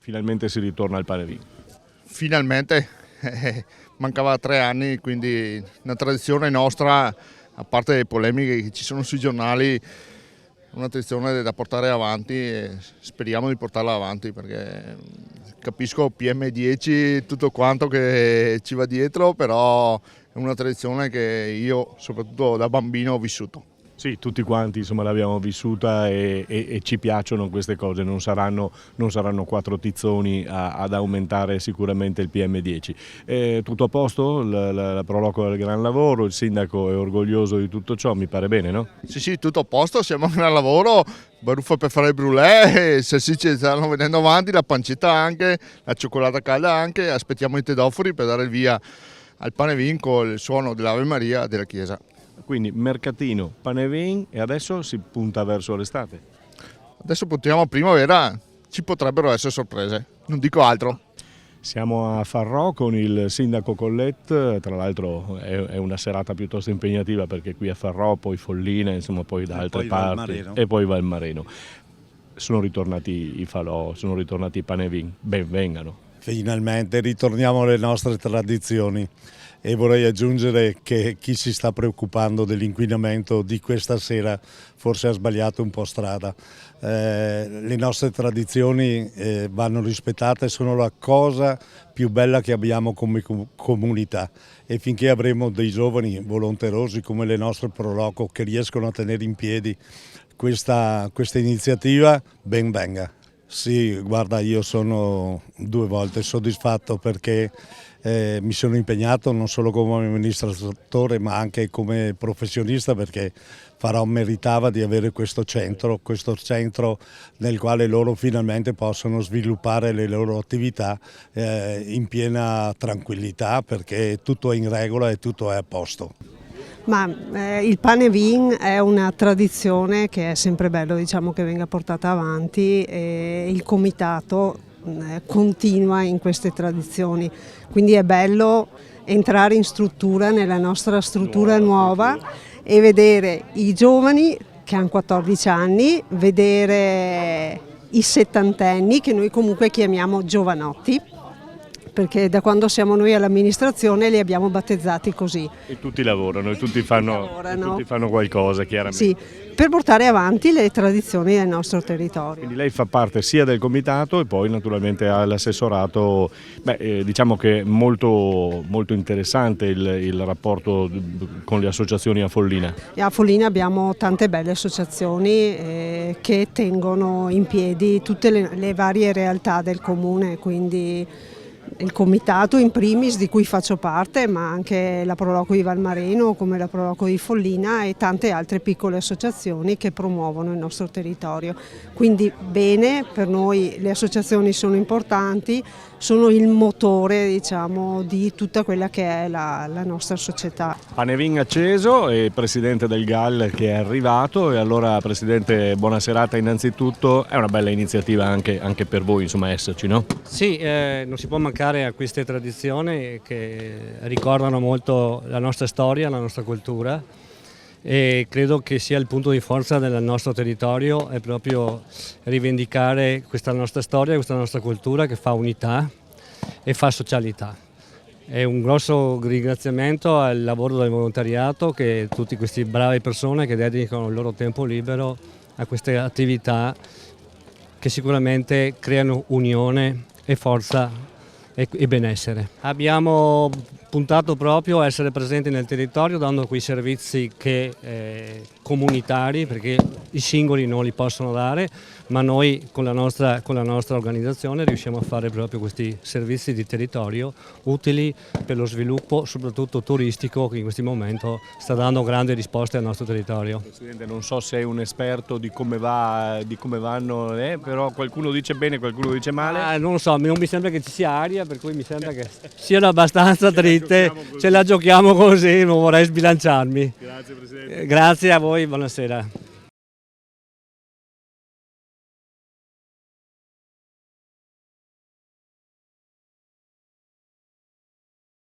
Finalmente si ritorna al pane vin. Finalmente, mancava 3 anni, quindi una tradizione nostra, a parte le polemiche che ci sono sui giornali, una tradizione da portare avanti e speriamo di portarla avanti perché capisco PM10, tutto quanto che ci va dietro, però è una tradizione che io soprattutto da bambino ho vissuto. Sì, tutti quanti insomma l'abbiamo vissuta e ci piacciono queste cose, non saranno 4 tizzoni ad aumentare sicuramente il PM10. Tutto a posto? La Proloco del gran lavoro, il sindaco è orgoglioso di tutto ciò, mi pare bene, no? Sì, tutto a posto, siamo a gran lavoro, baruffa per fare il brulè, i salsicce stanno venendo avanti, la pancetta anche, la cioccolata calda anche, aspettiamo i tedofori per dare il via al pane vin con il suono dell'Ave Maria della chiesa. Quindi mercatino, pane vin e adesso si punta verso l'estate. Adesso puntiamo a primavera, ci potrebbero essere sorprese, non dico altro. Siamo a Farrò con il sindaco Collet, tra l'altro è una serata piuttosto impegnativa perché qui a Farrò, poi Follina, insomma poi da altre parti e poi Valmareno. Sono ritornati i falò, sono ritornati i pane vin, ben vengano. Finalmente ritorniamo alle nostre tradizioni. E vorrei aggiungere che chi si sta preoccupando dell'inquinamento di questa sera forse ha sbagliato un po' strada. Le nostre tradizioni vanno rispettate, sono la cosa più bella che abbiamo come comunità e finché avremo dei giovani volonterosi come le nostre Proloco che riescono a tenere in piedi questa iniziativa, ben venga. Sì, guarda, io sono 2 volte soddisfatto perché mi sono impegnato non solo come amministratore ma anche come professionista perché Farò meritava di avere questo centro nel quale loro finalmente possono sviluppare le loro attività in piena tranquillità perché tutto è in regola e tutto è a posto. Il pane vin è una tradizione che è sempre bello, diciamo, che venga portata avanti e il comitato continua in queste tradizioni, quindi è bello entrare in struttura, nella nostra struttura nuova e vedere i giovani che hanno 14 anni, vedere i settantenni che noi comunque chiamiamo giovanotti, perché da quando siamo noi all'amministrazione li abbiamo battezzati così. E tutti lavorano, e tutti fanno qualcosa, chiaramente. Sì, per portare avanti le tradizioni del nostro territorio. Quindi lei fa parte sia del comitato e poi naturalmente all'assessorato. Diciamo che è molto interessante il rapporto con le associazioni a Follina. E a Follina abbiamo tante belle associazioni che tengono in piedi tutte le varie realtà del comune, quindi il comitato in primis di cui faccio parte, ma anche la Proloco di Valmareno come la Proloco di Follina e tante altre piccole associazioni che promuovono il nostro territorio. Quindi bene, per noi le associazioni sono importanti, sono il motore, diciamo, di tutta quella che è la nostra società. Pane vin acceso e presidente del GAL che è arrivato, e allora presidente, buona serata innanzitutto. È una bella iniziativa anche per voi, insomma, esserci, no? Sì, non si può mancare a queste tradizioni che ricordano molto la nostra storia, la nostra cultura, e credo che sia il punto di forza del nostro territorio è proprio rivendicare questa nostra storia, questa nostra cultura che fa unità e fa socialità. È un grosso ringraziamento al lavoro del volontariato, che tutte queste brave persone che dedicano il loro tempo libero a queste attività che sicuramente creano unione e forza e benessere. Abbiamo puntato proprio a essere presenti nel territorio dando quei servizi comunitari, perché i singoli non li possono dare, ma noi con la nostra organizzazione riusciamo a fare proprio questi servizi di territorio utili per lo sviluppo soprattutto turistico, che in questo momento sta dando grandi risposte al nostro territorio. Presidente, non so se è un esperto di come vanno, però qualcuno dice bene, qualcuno dice male. Non lo so, non mi sembra che ci sia aria, per cui mi sembra che siano abbastanza dritte, ce la giochiamo così, non vorrei sbilanciarmi. Grazie Presidente. Grazie a voi, buonasera.